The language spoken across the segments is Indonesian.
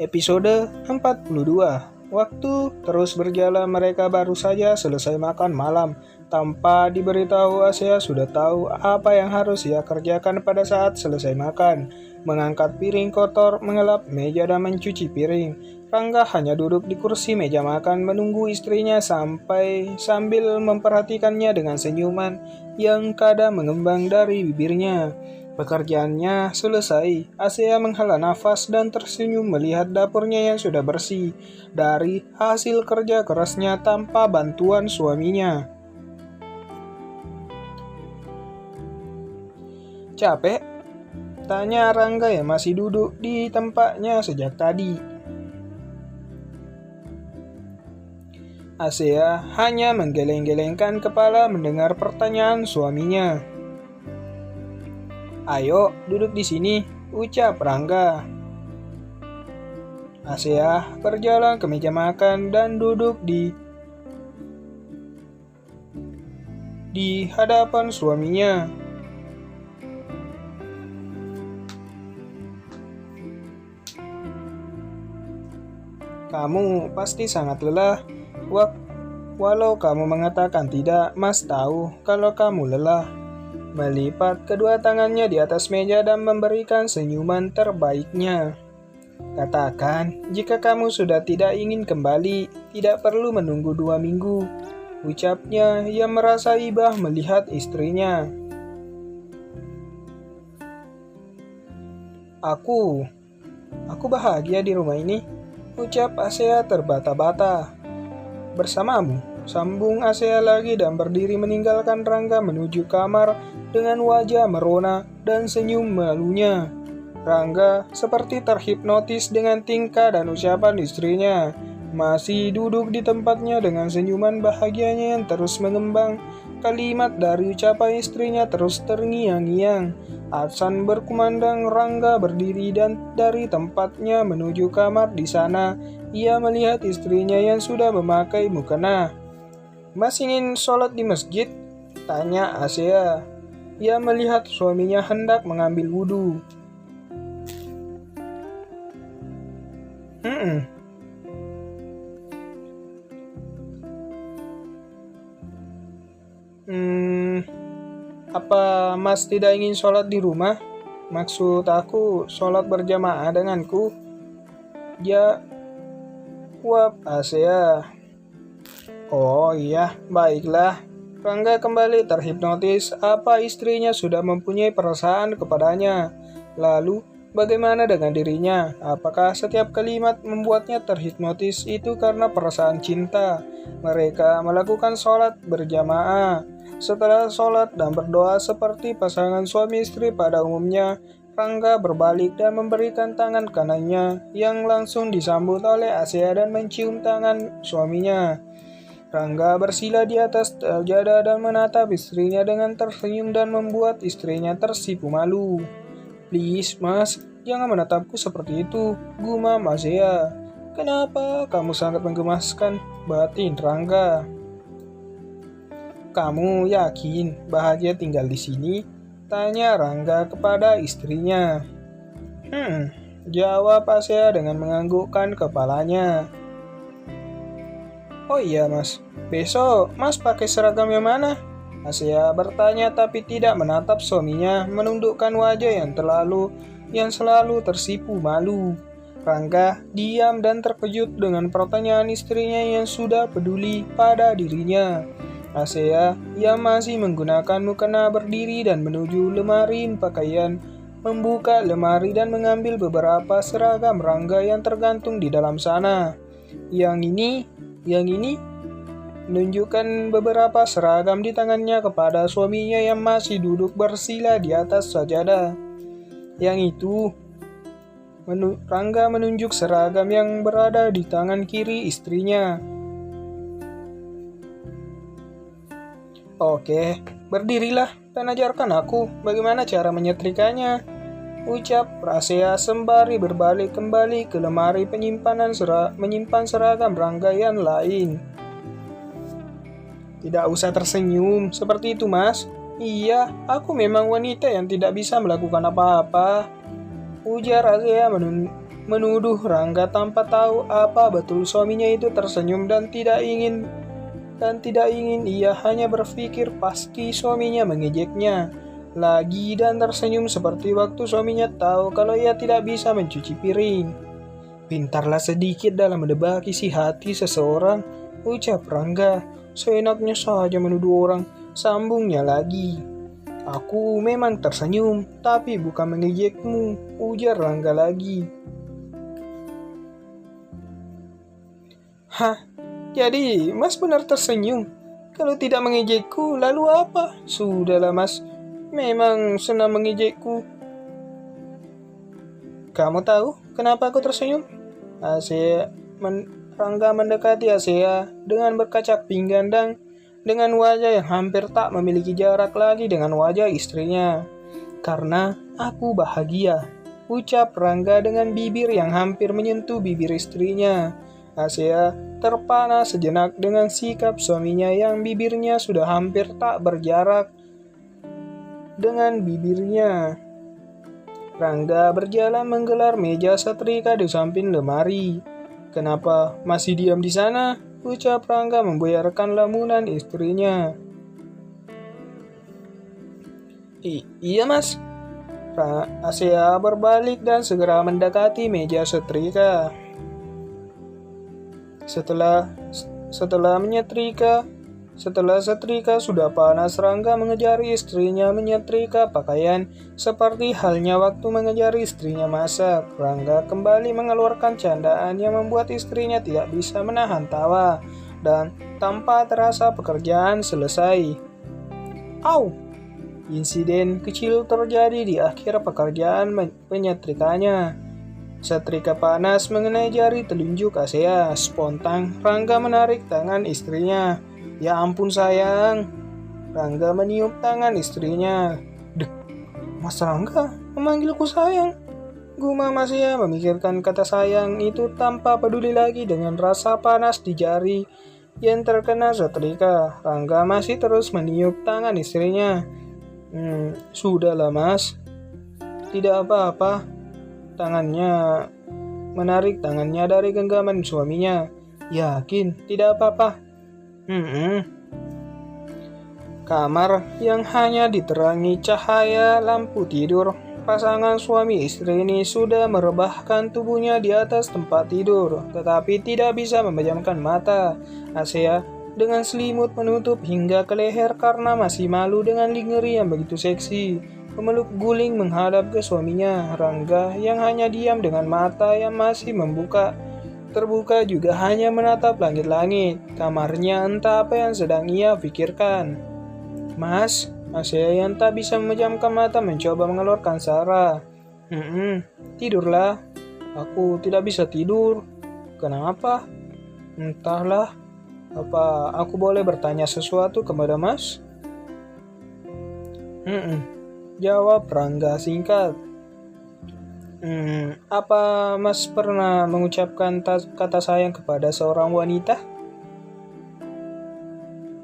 Episode 42. Waktu terus berjalan, mereka baru saja selesai makan malam. Tanpa diberitahu, Asia sudah tahu apa yang harus ia kerjakan pada saat selesai makan. Mengangkat piring kotor, mengelap meja dan mencuci piring. Rangga hanya duduk di kursi meja makan menunggu istrinya sambil memperhatikannya dengan senyuman yang kadang mengembang dari bibirnya. Pekerjaannya selesai. Asia menghela nafas dan tersenyum melihat dapurnya yang sudah bersih dari hasil kerja kerasnya tanpa bantuan suaminya. Capek? Tanya Rangga yang masih duduk di tempatnya sejak tadi. Asia hanya menggeleng-gelengkan kepala mendengar pertanyaan suaminya. Ayo, duduk di sini, ucap Rangga. Asia berjalan ke meja makan dan duduk di hadapan suaminya. Kamu pasti sangat lelah. Walau kamu mengatakan tidak, Mas tahu kalau kamu lelah. Melipat kedua tangannya di atas meja dan memberikan senyuman terbaiknya. Katakan, jika kamu sudah tidak ingin kembali, tidak perlu menunggu 2 minggu. Ucapnya yang merasa iba melihat istrinya. Aku bahagia di rumah ini, ucap Asia terbata-bata. Bersamamu, sambung Asia lagi dan berdiri meninggalkan Rangga menuju kamar dengan wajah merona dan senyum malunya. Rangga seperti terhipnotis dengan tingkah dan ucapan istrinya. Masih duduk di tempatnya dengan senyuman bahagianya yang terus mengembang. Kalimat dari ucapan istrinya terus terngiang-ngiang. Azan berkumandang, Rangga berdiri dan dari tempatnya menuju kamar. Di sana, ia melihat istrinya yang sudah memakai mukena. Mas ingin sholat di masjid? Tanya Asia. Ia melihat suaminya hendak mengambil wudhu. Apa Mas tidak ingin sholat di rumah? Maksud aku sholat berjamaah denganku. Jawab Asia. Oh iya, baiklah. Rangga kembali terhipnotis apa istrinya sudah mempunyai perasaan kepadanya. Lalu, bagaimana dengan dirinya? Apakah setiap kalimat membuatnya terhipnotis itu karena perasaan cinta? Mereka melakukan sholat berjamaah. Setelah sholat dan berdoa seperti pasangan suami istri pada umumnya, Rangga berbalik dan memberikan tangan kanannya yang langsung disambut oleh Asia dan mencium tangan suaminya. Rangga bersila di atas sajadah dan menatap istrinya dengan tersenyum dan membuat istrinya tersipu malu. Please, Mas, jangan menatapku seperti itu, gumam Asia. Kenapa kamu sangat menggemaskan? Batin Rangga. Kamu yakin bahagia tinggal di sini? Tanya Rangga kepada istrinya. Jawab Asia dengan menganggukkan kepalanya. Oh iya Mas, besok Mas pakai seragam yang mana? Asia bertanya tapi tidak menatap suaminya, menundukkan wajah yang selalu tersipu malu. Rangga diam dan terkejut dengan pertanyaan istrinya yang sudah peduli pada dirinya. Asia yang masih menggunakan mukena berdiri dan menuju lemari pakaian, membuka lemari dan mengambil beberapa seragam Rangga yang tergantung di dalam sana. Yang ini, menunjukkan beberapa seragam di tangannya kepada suaminya yang masih duduk bersila di atas sajadah. Yang itu, Rangga menunjuk seragam yang berada di tangan kiri istrinya. Oke, berdirilah dan ajarkan aku bagaimana cara menyetrikanya, ucap Asia sembari berbalik kembali ke lemari menyimpan seragam Rangga yang lain. Tidak usah tersenyum seperti itu, Mas. Iya, aku memang wanita yang tidak bisa melakukan apa-apa, ujar Asia menuduh Rangga tanpa tahu apa betul suaminya itu tersenyum dan tidak ingin. Ia hanya berpikir pasti suaminya mengejeknya lagi dan tersenyum seperti waktu suaminya tahu kalau ia tidak bisa mencuci piring. Pintarlah sedikit dalam menebak isi hati seseorang, ucap Rangga. Seenaknya saja menuduh orang, sambungnya lagi. Aku memang tersenyum, tapi bukan mengejekmu, ujar Rangga lagi. Hah? Jadi, Mas benar tersenyum? Kalau tidak mengejekku, lalu apa? Sudahlah Mas, memang senang mengejekku. Kamu tahu kenapa aku tersenyum? Rangga mendekati Asea dengan berkaca pinggang dan dengan wajah yang hampir tak memiliki jarak lagi dengan wajah istrinya. Karena aku bahagia, ucap Rangga dengan bibir yang hampir menyentuh bibir istrinya. Asea terpana sejenak dengan sikap suaminya yang bibirnya sudah hampir tak berjarak dengan bibirnya. Rangga berjalan menggelar meja setrika di samping lemari. Kenapa masih diam di sana? Ucap Rangga membuyarkan lamunan istrinya. Iya Mas. Asea berbalik dan segera mendekati meja setrika. Setelah setrika sudah panas, Rangga mengejari istrinya menyetrika pakaian seperti halnya waktu mengejari istrinya masak. Rangga kembali mengeluarkan candaan yang membuat istrinya tidak bisa menahan tawa dan tanpa terasa pekerjaan selesai. Au! Insiden kecil terjadi di akhir pekerjaan menyetrikanya. Setrika panas mengenai jari telunjuk Asea. Spontan Rangga menarik tangan istrinya. Ya ampun sayang. Rangga meniup tangan istrinya. Dek, Mas Rangga memanggilku sayang. Gumam Asea memikirkan kata sayang itu tanpa peduli lagi dengan rasa panas di jari yang terkena setrika. Rangga masih terus meniup tangan istrinya. Sudahlah Mas. Tidak apa-apa. Tangannya menarik tangannya dari genggaman suaminya. Yakin tidak apa-apa. Kamar yang hanya diterangi cahaya lampu tidur pasangan suami istri ini sudah merebahkan tubuhnya di atas tempat tidur, tetapi tidak bisa memejamkan mata. Asea dengan selimut menutup hingga ke leher karena masih malu dengan lingerie yang begitu seksi, memeluk guling menghadap ke suaminya. Rangga yang hanya diam dengan mata yang masih terbuka juga hanya menatap langit-langit. Kamarnya entah apa yang sedang ia pikirkan. Mas, Asea yang tak bisa memejamkan mata mencoba mengeluarkan suara. Tidurlah. Aku tidak bisa tidur. Kenapa? Entahlah. Apa aku boleh bertanya sesuatu kepada Mas? Jawab Rangga singkat. Apa Mas pernah mengucapkan kata sayang kepada seorang wanita?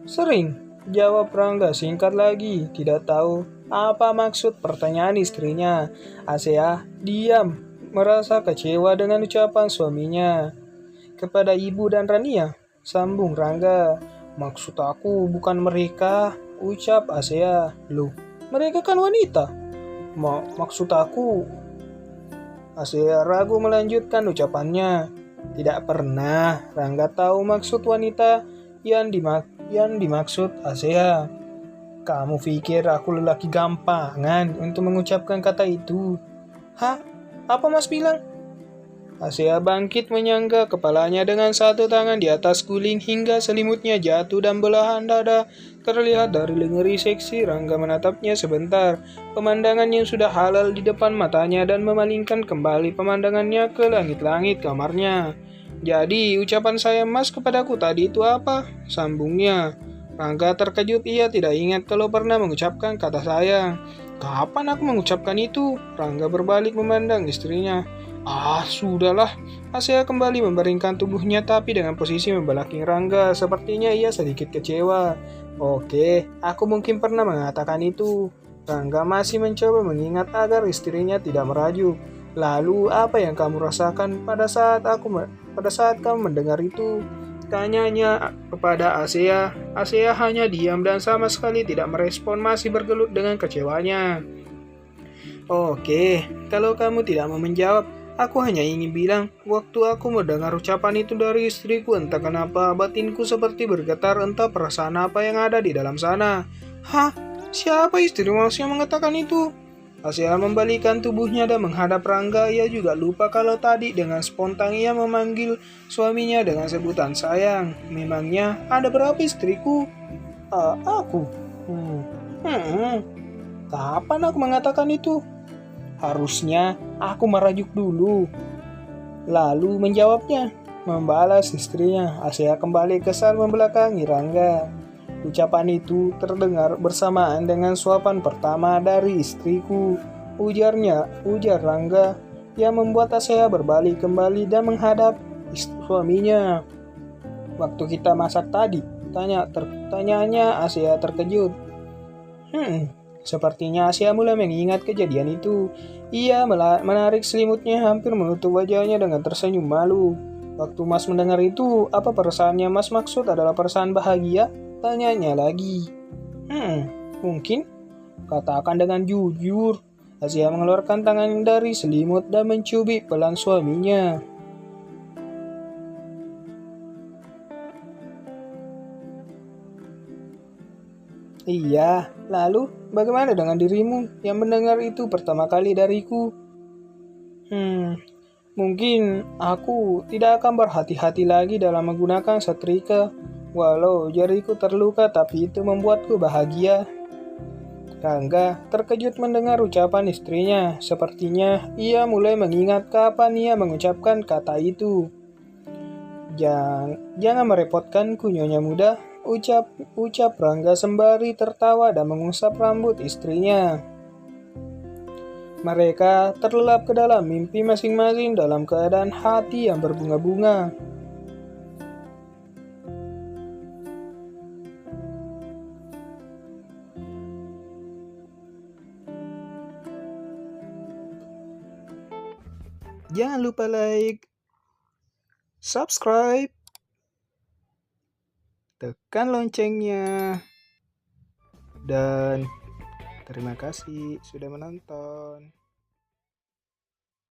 Sering, jawab Rangga singkat lagi. Tidak tahu apa maksud pertanyaan istrinya. Asea diam, merasa kecewa dengan ucapan suaminya. Kepada ibu dan Rania, sambung Rangga. Maksud aku bukan mereka, ucap Asea. Loh, mereka kan wanita. Maksud aku... Asea ragu melanjutkan ucapannya. Tidak pernah Rangga tahu maksud wanita yang dimaksud Asea. Kamu pikir aku lelaki gampangan untuk mengucapkan kata itu? Hah? Apa Mas bilang? Asea bangkit menyangga kepalanya dengan satu tangan di atas guling hingga selimutnya jatuh dan belahan dada terlihat dari lingerie seksi. Rangga menatapnya sebentar. Pemandangan yang sudah halal di depan matanya dan memalingkan kembali pemandangannya ke langit-langit kamarnya. Jadi ucapan sayang Mas kepadaku tadi itu apa? Sambungnya. Rangga terkejut, ia tidak ingat kalau pernah mengucapkan kata sayang. Kapan aku mengucapkan itu? Rangga berbalik memandang istrinya. Sudahlah. Asea kembali membaringkan tubuhnya tapi dengan posisi membelakangi Rangga. Sepertinya ia sedikit kecewa. Oke, aku mungkin pernah mengatakan itu. Rangga masih mencoba mengingat agar istrinya tidak merajuk. Lalu apa yang kamu rasakan pada saat kamu mendengar itu? Tanyanya kepada Asia. Asia hanya diam dan sama sekali tidak merespon, masih bergelut dengan kecewanya. Oke, kalau kamu tidak mau menjawab, aku hanya ingin bilang, waktu aku mendengar ucapan itu dari istriku, entah kenapa batinku seperti bergetar, entah perasaan apa yang ada di dalam sana. Hah? Siapa istri Mas yang mengatakan itu? Asia membalikan tubuhnya dan menghadap Rangga. Ia juga lupa kalau tadi dengan spontan ia memanggil suaminya dengan sebutan sayang. Memangnya ada berapa istriku? Aku. Hmm. Hmm. Kapan aku mengatakan itu? Harusnya aku merajuk dulu. Lalu menjawabnya, membalas istrinya. Asia kembali kesal membelakangi Rangga. Ucapan itu terdengar bersamaan dengan suapan pertama dari istriku. Ujar Rangga, yang membuat Asia berbalik kembali dan menghadap suaminya. Waktu kita masak tadi, tanyanya Asia terkejut. Sepertinya Asia mulai mengingat kejadian itu. Ia menarik selimutnya hampir menutup wajahnya dengan tersenyum malu. Waktu Mas mendengar itu, apa perasaannya Mas maksud adalah perasaan bahagia? Tanyanya lagi. Mungkin. Katakan dengan jujur. Asia mengeluarkan tangan dari selimut dan mencubit pelan suaminya. Iya, lalu bagaimana dengan dirimu yang mendengar itu pertama kali dariku? Mungkin aku tidak akan berhati-hati lagi dalam menggunakan setrika. Walau jariku terluka, tapi itu membuatku bahagia. Rangga terkejut mendengar ucapan istrinya. Sepertinya ia mulai mengingat kapan ia mengucapkan kata itu. Jangan merepotkanku, Nyonya Muda, ucap Rangga sembari tertawa dan mengusap rambut istrinya. Mereka terlelap ke dalam mimpi masing-masing dalam keadaan hati yang berbunga-bunga. Jangan lupa like, subscribe, tekan loncengnya, dan terima kasih sudah menonton.